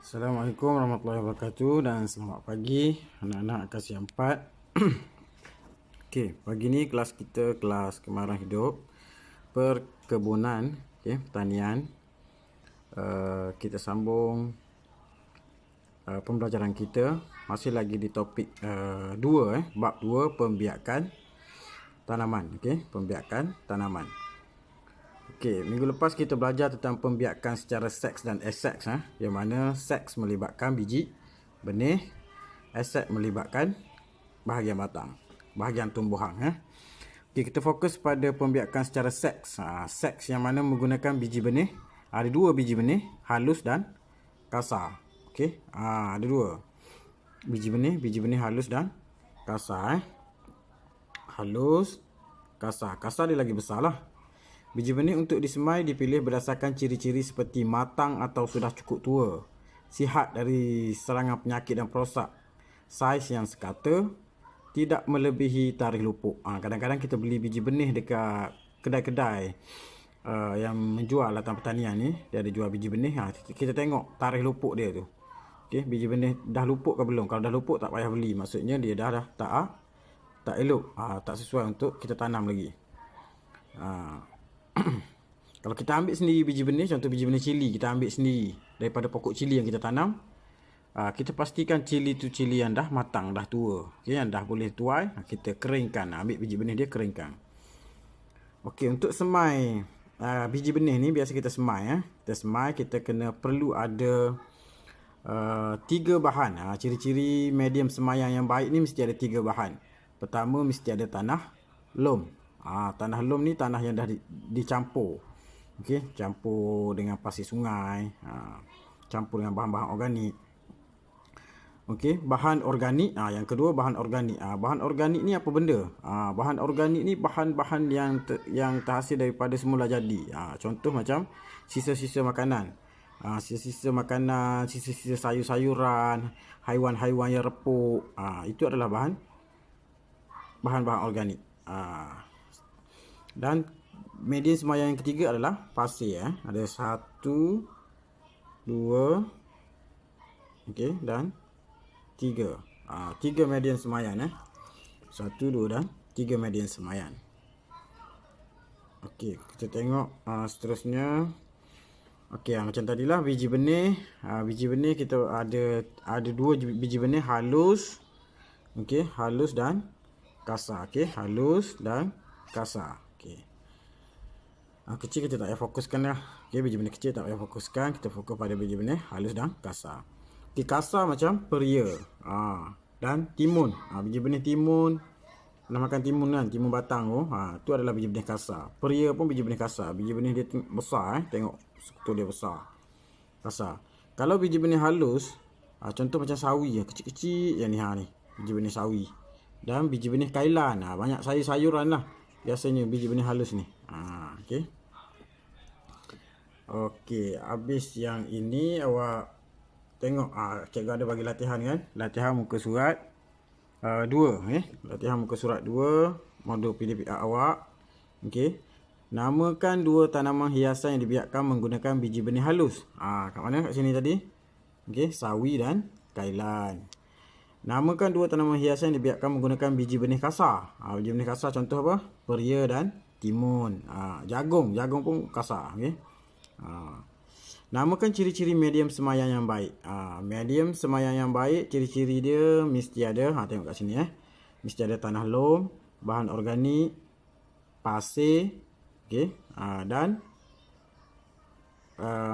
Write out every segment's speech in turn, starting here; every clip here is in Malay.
Assalamualaikum warahmatullahi wabarakatuh dan selamat pagi anak-anak kelas 4. Okey, pagi ni kelas kita kelas kemahiran hidup perkebunan, pertanian. Kita sambung pembelajaran kita masih lagi di topik 2 bab 2 pembiakan tanaman, pembiakan tanaman. Okey, minggu lepas kita belajar tentang pembiakan secara seks dan aseks, yang mana seks melibatkan biji, benih, aseks melibatkan bahagian batang, bahagian tumbuhan. Okey, kita fokus pada pembiakan secara seks. Seks yang mana menggunakan biji benih. Ada dua biji benih, halus dan kasar. Okey, ada dua biji benih halus dan kasar. Halus, kasar. Kasar dia lagi besar lah. Biji benih untuk disemai dipilih berdasarkan ciri-ciri seperti matang atau sudah cukup tua, sihat dari serangan penyakit dan perosak, saiz yang sekata, tidak melebihi tarikh lupuk. Kadang-kadang kita beli biji benih dekat kedai-kedai yang menjual latang pertanian ni, dia ada jual biji benih. Kita tengok tarikh lupuk dia tu. Okey, biji benih dah lupuk ke belum? Kalau dah lupuk tak payah beli, maksudnya dia dah tak elok, tak sesuai untuk kita tanam lagi. Kalau kita ambil sendiri biji benih, contoh biji benih cili, kita ambil sendiri daripada pokok cili yang kita tanam, kita pastikan cili tu cili yang dah matang, dah tua, yang dah boleh tuai, kita keringkan, ambil biji benih dia keringkan. Okey, untuk semai biji benih ni biasa kita semai, kita kena perlu ada 3 bahan. Ciri-ciri medium semaian yang baik ni mesti ada 3 bahan. Pertama, mesti ada tanah lom. Tanah lom ni tanah yang dah dicampur. Okey, campur dengan pasir sungai, campur dengan bahan-bahan organik. Okey, bahan organik. Yang kedua, bahan organik. Bahan organik ni apa benda? Bahan organik ni bahan-bahan yang terhasil daripada semula jadi. Contoh macam sisa-sisa makanan. Sisa-sisa makanan, sisa-sisa sayur-sayuran, haiwan-haiwan yang repuk. Itu adalah bahan-bahan organik. Dan medium semaian yang ketiga adalah pasir. Ada 1, 2, dan 3. 3 medium semaian. 1, 2 dan 3 medium semaian. Okey, kita tengok seterusnya. Okey, macam tadilah biji benih. Biji benih kita ada 2 biji benih, halus. Okey, halus dan kasar. Okey, halus dan kasar. Okey. Kecil kita tak payah fokuskan dah. Okey, biji benih kecil tak payah fokuskan. Kita fokus pada biji benih halus dan kasar. Okey, kasar macam peria. Dan timun. Biji benih timun. Nak makan timun kan, timun batang tu. Tu adalah biji benih kasar. Peria pun biji benih kasar. Biji benih dia besar, tengok sekutu dia besar. Kasar. Kalau biji benih halus, contoh macam sawi, kecil-kecil yang ni, biji benih sawi. Dan biji benih kailan, banyak sayur-sayuran lah biasanya biji benih halus ni. Okey. Okey, habis yang ini awak tengok, cikgu ada bagi latihan kan, latihan muka surat 2, latihan muka surat 2 modul PDPR awak. Okey, namakan 2 tanaman hiasan yang dibiakkan menggunakan biji benih halus. Kat mana? Kat sini tadi. Okey, sawi dan kailan. Namakan 2 tanaman hiasan yang dibiakkan menggunakan biji benih kasar. Biji benih kasar contoh apa? Peria dan timun. Jagung pun kasar. Okey. Namakan ciri-ciri medium semaian yang baik. Medium semaian yang baik, ciri-ciri dia mesti ada, tengok kat sini mesti ada tanah lom, bahan organik, pasir, okey, dan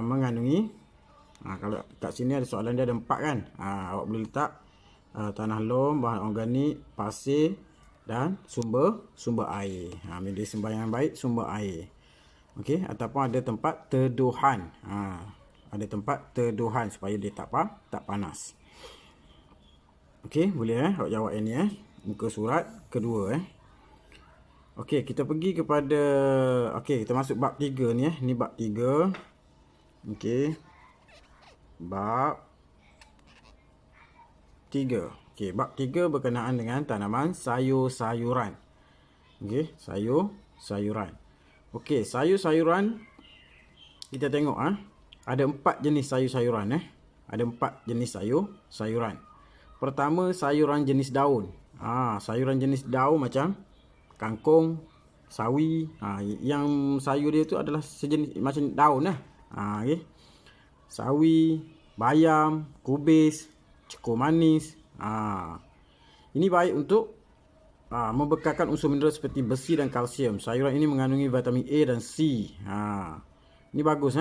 mengandungi, kalau kat sini ada soalan dia ada 4 kan. Awak boleh letak tanah lom, bahan organik, pasir dan sumber air. Medium semaian yang baik, sumber air. Okey, ataupun ada tempat teduhan. Ada tempat teduhan supaya dia tak panas. Okey, boleh awak jawab yang ni muka surat kedua. Okey, kita pergi kepada kita masuk bab 3 ni Ni bab 3. Okey. Bab 3. Okey, bab 3 berkenaan dengan tanaman sayur-sayuran. Okey, sayur-sayuran. Okey, sayur-sayuran kita tengok ada 4 jenis sayur-sayuran. ada 4 jenis sayuran. Pertama, sayuran jenis daun. Sayuran jenis daun macam kangkung, sawi. Yang sayur dia tu adalah sejenis macam daun lah. Okay. Sawi, bayam, kubis, cekur manis. Ini baik untuk membekalkan unsur mineral seperti besi dan kalsium. Sayuran ini mengandungi vitamin A dan C. Ini bagus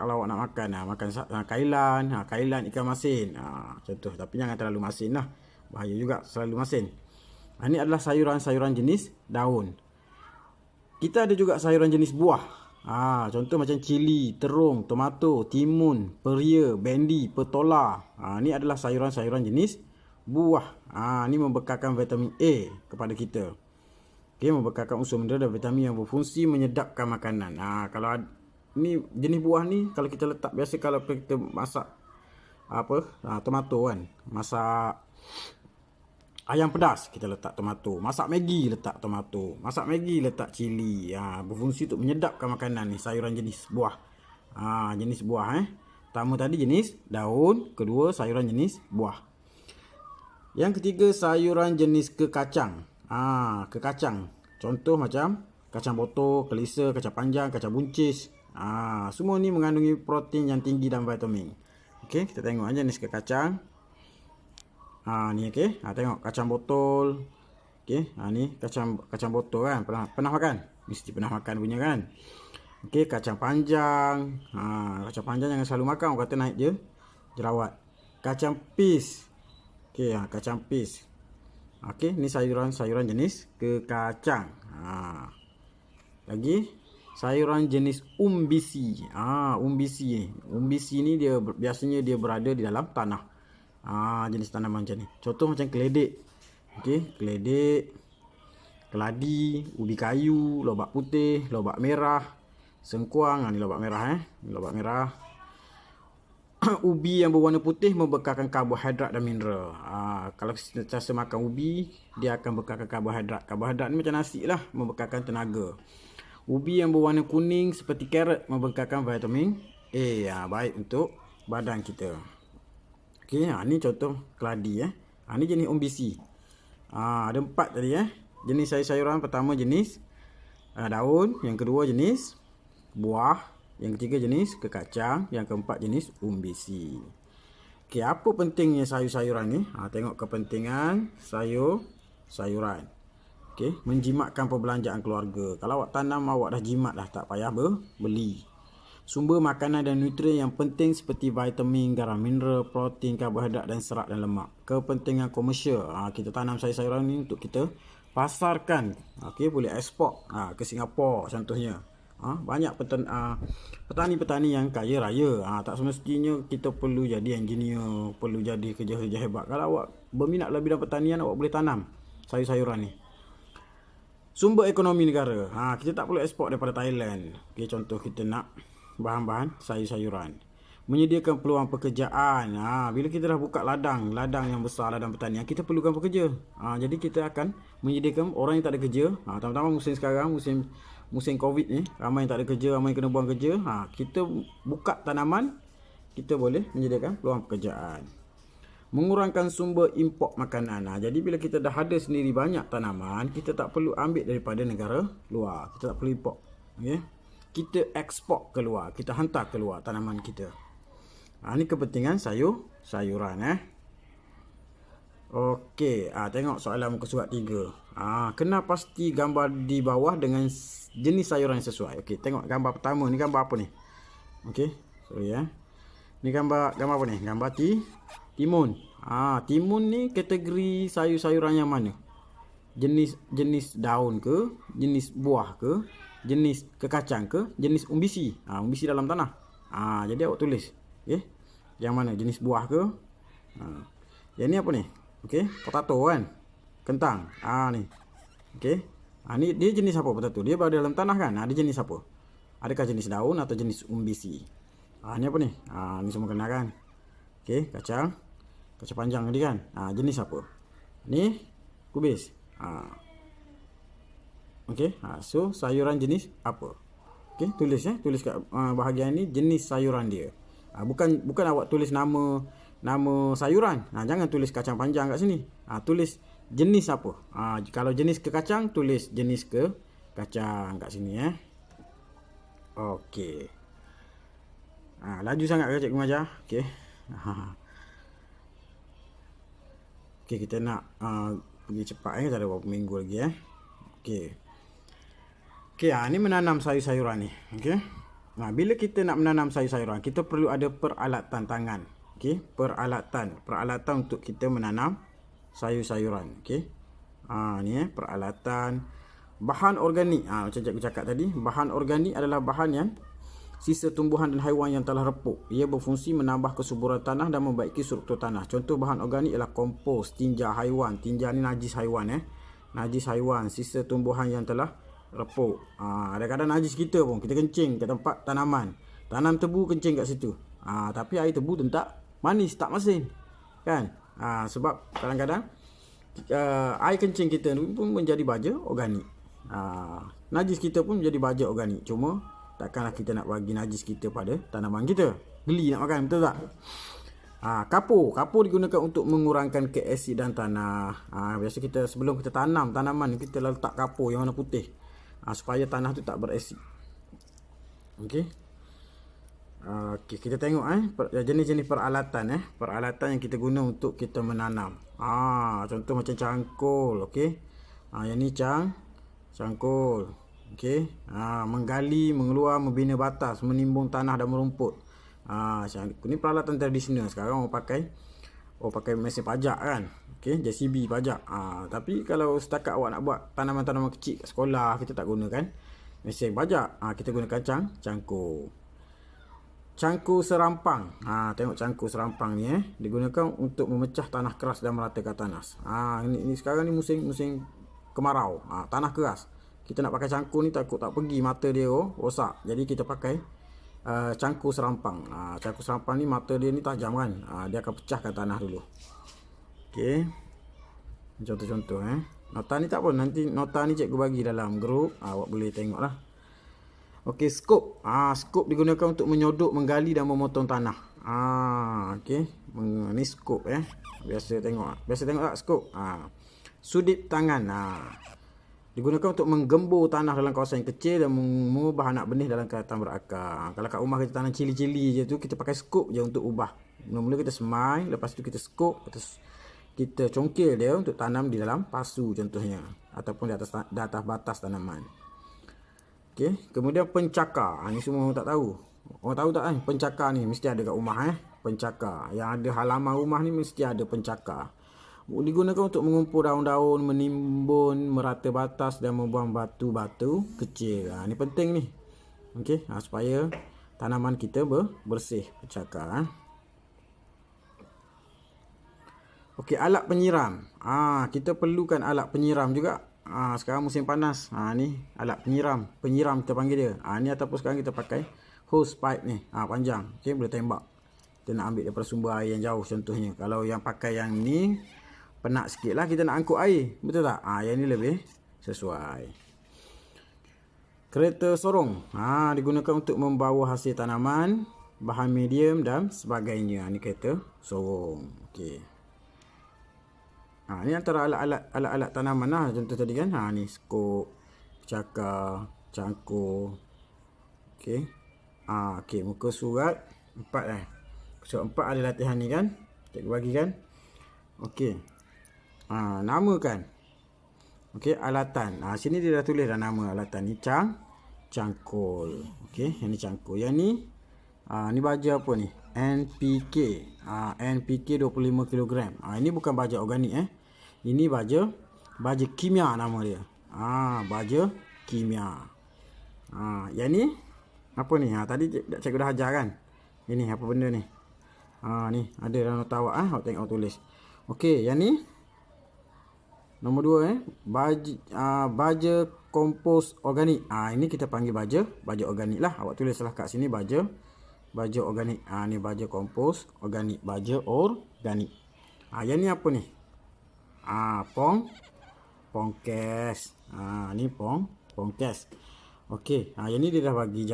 kalau awak nak makan. Makan kailan, ikan masin. Contoh, tapi jangan terlalu masin lah. Bahaya juga selalu masin. Ini adalah sayuran-sayuran jenis daun. Kita ada juga sayuran jenis buah. Contoh macam cili, terung, tomato, timun, peria, bendi, petola. Ini adalah sayuran-sayuran jenis buah. Ini membekalkan vitamin A kepada kita. Okay, membekalkan unsur mineral dan vitamin yang berfungsi menyedapkan makanan. Kalau ni jenis buah ni, kalau kita letak, biasa kalau kita masak tomato kan, masak ayam pedas, kita letak tomato. Masak Maggi, letak tomato. Masak Maggi, letak cili. Berfungsi untuk menyedapkan makanan ni. Sayuran jenis buah. Jenis buah Pertama tadi jenis daun. Kedua, sayuran jenis buah. Yang ketiga, sayuran jenis kekacang. Kekacang. Contoh macam kacang botol, kelisa, kacang panjang, kacang buncis. Semua ni mengandungi protein yang tinggi dan vitamin. Okey, kita tengok jenis kekacang. Ni okey. Tengok kacang botol. Okey, ni kacang botol kan. Pernah makan? Mesti pernah makan punya kan. Okey, kacang panjang. Kacang panjang jangan selalu makan, orang kata naik je jerawat. Kacang pis. Okey, kacang pis. Okey, ni sayuran jenis kekacang. Lagi sayuran jenis umbisi. Umbisi ni dia biasanya dia berada di dalam tanah. Jenis tanaman macam ni. Contoh macam keledek. Okey, keledek, keladi, ubi kayu, lobak putih, lobak merah, sengkuang. Ni lobak merah Ni lobak merah. Ubi yang berwarna putih membekalkan karbohidrat dan mineral. Kalau kita sentiasa makan ubi, dia akan bekalkan karbohidrat. Karbohidrat ni macam nasi lah, membekalkan tenaga. Ubi yang berwarna kuning seperti carrot membekalkan vitamin A. Baik untuk badan kita. Okey, ni contoh keladi ni jenis umbisi. Ada 4 tadi jenis sayur-sayuran. Pertama jenis daun, yang kedua jenis buah, yang ketiga jenis kekacang, yang keempat jenis umbisi. Okey, apa pentingnya sayur-sayuran ni? Tengok kepentingan sayur-sayuran. Okey, menjimatkan perbelanjaan keluarga. Kalau awak tanam, awak dah jimat dah, tak payah beli. Sumber makanan dan nutrien yang penting seperti vitamin, garam mineral, protein, karbohidrat dan serat dan lemak. Kepentingan komersial. Kita tanam sayur-sayuran ni untuk kita pasarkan. Okey, boleh ekspor ke Singapura contohnya. Banyak petani-petani yang kaya raya. Tak semestinya kita perlu jadi engineer, perlu jadi kerja-kerja hebat. Kalau awak berminat lebih dalam pertanian, awak boleh tanam sayur-sayuran ni. Sumber ekonomi negara. Kita tak perlu ekspor daripada Thailand. Okey, contoh kita nak bahan-bahan sayur-sayuran. Menyediakan peluang pekerjaan. Bila kita dah buka ladang yang besar, ladang pertanian, kita perlukan pekerja. Jadi kita akan menyediakan orang yang tak ada kerja. Terutama musim sekarang, musim Covid ni, ramai yang tak ada kerja, ramai yang kena buang kerja. Kita buka tanaman, kita boleh menyediakan peluang pekerjaan. Mengurangkan sumber import makanan. Jadi bila kita dah ada sendiri banyak tanaman, kita tak perlu ambil daripada negara luar. Kita tak perlu import. Okay? Kita ekspor keluar, kita hantar keluar tanaman kita. Ini kepentingan sayuran. Okey, tengok soalan muka surat 3. Kena pasti gambar di bawah dengan jenis sayuran yang sesuai. Okey, tengok gambar pertama ni, gambar apa ni? Okey, sorry Ni gambar apa ni? Gambar timun. Timun ni kategori sayur-sayuran yang mana? Jenis daun ke, jenis buah ke, jenis kekacang ke, jenis umbisi. Umbisi dalam tanah. Jadi awak tulis. Okey. Yang mana? Jenis buah ke? Yang ni apa ni? Okey, potato kan? Kentang. Ni. Okey. Ni dia jenis apa potato? Dia berada dalam tanah kan? Dia jenis apa? Adakah jenis daun atau jenis umbisi? Ni apa ni? Ni semua kenal kan? Okey, kacang panjang tadi kan? Jenis apa? Ni kubis. Okey, so sayuran jenis apa? Okey, tulis kat bahagian ni jenis sayuran dia. Bukan awak tulis nama sayuran. Jangan tulis kacang panjang kat sini. Tulis jenis apa. Kalau jenis ke kacang, tulis jenis ke kacang kat sini Okey. Laju sangat ke cikgu mengajar? Okey. Okey, kita nak pergi cepat tak ada berapa minggu lagi Okey. Okey, ni menanam sayur-sayuran ni. Okey. Bila kita nak menanam sayur-sayuran, kita perlu ada peralatan tangan. Okey, peralatan untuk kita menanam sayur-sayuran. Okey. Ni peralatan bahan organik. Macam cikgu cakap tadi, bahan organik adalah bahan yang sisa tumbuhan dan haiwan yang telah repuk. Ia berfungsi menambah kesuburan tanah dan membaiki struktur tanah. Contoh bahan organik ialah kompos, tinja haiwan. Tinja ni najis haiwan najis haiwan, sisa tumbuhan yang telah repuk. Kadang-kadang najis kita pun, kita kencing ke tempat tanaman. Tanam tebu, kencing kat situ. Tapi air tebu tentak manis, tak masin. Kan? Sebab kadang-kadang air kencing kita pun menjadi baja organik. Najis kita pun menjadi baja organik. Cuma takkanlah kita nak bagi najis kita pada tanaman kita. Geli nak makan, betul tak? Kapur digunakan untuk mengurangkan keasidan tanah. Biasa kita sebelum kita tanam tanaman, kita letak kapur yang warna putih. Supaya tanah tu tak berasid. Okey. Kita tengok jenis-jenis peralatan peralatan yang kita guna untuk kita menanam. Contoh macam cangkul, okey. Yang ni cangkul. Okey. Menggali, mengeluar, membina batas, menimbun tanah dan merumput. Ini peralatan tradisional. Sekarang orang pakai mesin pajak kan. Okey, JCB pajak. Tapi kalau setakat awak nak buat tanaman-tanaman kecil kat sekolah, kita tak gunakan mesin pajak. Kita gunakan cangkul. Cangkul serampang. Tengok cangkul serampang ni digunakan untuk memecah tanah keras dan meratakan tanah. Ini sekarang ni musim kemarau. Tanah keras. Kita nak pakai cangkul ni takut tak pergi, mata dia rosak. Jadi kita pakai cangkul serampang. Cangkul serampang ni mata dia ni tajam kan. Dia akan pecahkan tanah dulu. Okey. Contoh-contoh Nota ni tak apa, nanti nota ni cikgu bagi dalam grup. Awak boleh tengoklah. Okey, skop. Skop digunakan untuk menyodok, menggali dan memotong tanah. Okey. Ni skop Biasa tengok tak skop? Sudip tangan. Digunakan untuk menggembur tanah dalam kawasan yang kecil dan mengubah anak benih dalam keadaan berakar. Kalau kat rumah kita tanam cili-cili je tu, kita pakai skop je untuk ubah. Mula-mula kita semai, lepas tu kita skop, kita congkil dia untuk tanam di dalam pasu contohnya, ataupun di atas batas tanaman. Okey, kemudian pencakar. Ni semua orang tak tahu. Orang tahu tak pencakar ni mesti ada kat rumah Pencakar. Yang ada halaman rumah ni mesti ada pencakar. Digunakan untuk mengumpul daun-daun, menimbun, merata batas dan membuang batu-batu kecil. Ni penting ni. Okey, supaya tanaman kita bersih. Pencakar. Okey, alat penyiram. Kita perlukan alat penyiram juga. Sekarang musim panas. Ni alat penyiram. Penyiram kita panggil dia. Ni ataupun sekarang kita pakai hose pipe ni. Panjang. Okey, boleh tembak. Kita nak ambil daripada sumber air yang jauh contohnya. Kalau yang pakai yang ni penat sikit lah, kita nak angkut air. Betul tak? Yang ni lebih sesuai. Kereta sorong. Digunakan untuk membawa hasil tanaman, bahan medium dan sebagainya. Ni kereta sorong. Okey. Ni antara alat-alat tanaman lah. Contoh tadi kan. Ni skop, cakar, cangkul. Okey. Okey, muka surat 4 Surat 4 ada latihan ni kan. Cikgu bagi kan. Okey. Namakan. Okey, alatan. Sini dia dah tulis dah nama alatan ni. Cangkul. Okey, yang ni cangkul. Yang ni ni baja apa ni? NPK. NPK 25 kg. Ini bukan baja organik Ini baja kimia nama dia. Baja kimia. Yang ni apa ni? Tadi cikgu dah ajar kan. Ini apa benda ni? Ni ada dalam nota awak awak tengok tulis. Okey, yang ni nombor 2 baja kompos organik. Ini kita panggil baja organik lah. Awak tulislah kat sini baja organik. Ni baja kompos organik, baja organik. Yang ni apa ni? Pongkes. Ni pongkes. Okey, yang ni dia dah bagi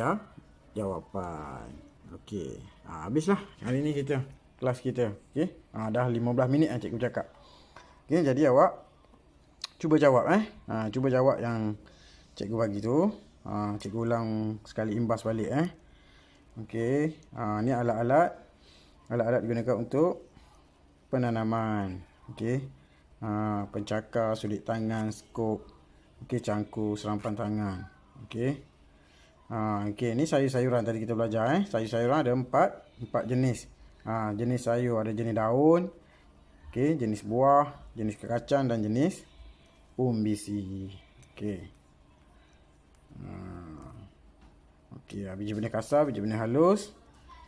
jawapan. Okey. Habislah hari ni kita kelas kita. Okey. Dah 15 minit cikgu cakap. Okey, jadi awak cuba jawab cuba jawab yang cikgu bagi tu. Cikgu ulang sekali imbas balik Okey. Ni alat-alat digunakan untuk penanaman. Okey. Pencakar, sudik tangan, skop. Okey, cangkul, serampan tangan. Okey. Okey, ni sayur-sayuran tadi kita belajar Sayur-sayuran ada empat jenis. Jenis sayur ada jenis daun, okey, jenis buah, jenis kacang dan jenis umbisi. Okey. Okey, biji benih kasar, biji benih halus,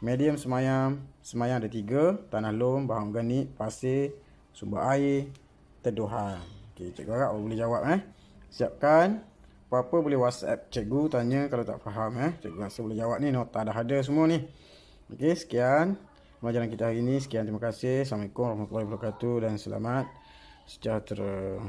medium semayam ada 3, tanah lom, bahan organik, pasir, sumber air, teduhan. Okey, cikgu harap awak boleh jawab Siapkan apa-apa boleh WhatsApp cikgu tanya kalau tak faham Cikgu rasa boleh jawab ni, nota dah ada semua ni. Okey, sekian pelajaran kita hari ini. Sekian, terima kasih. Assalamualaikum warahmatullahi wabarakatuh dan selamat sejahtera.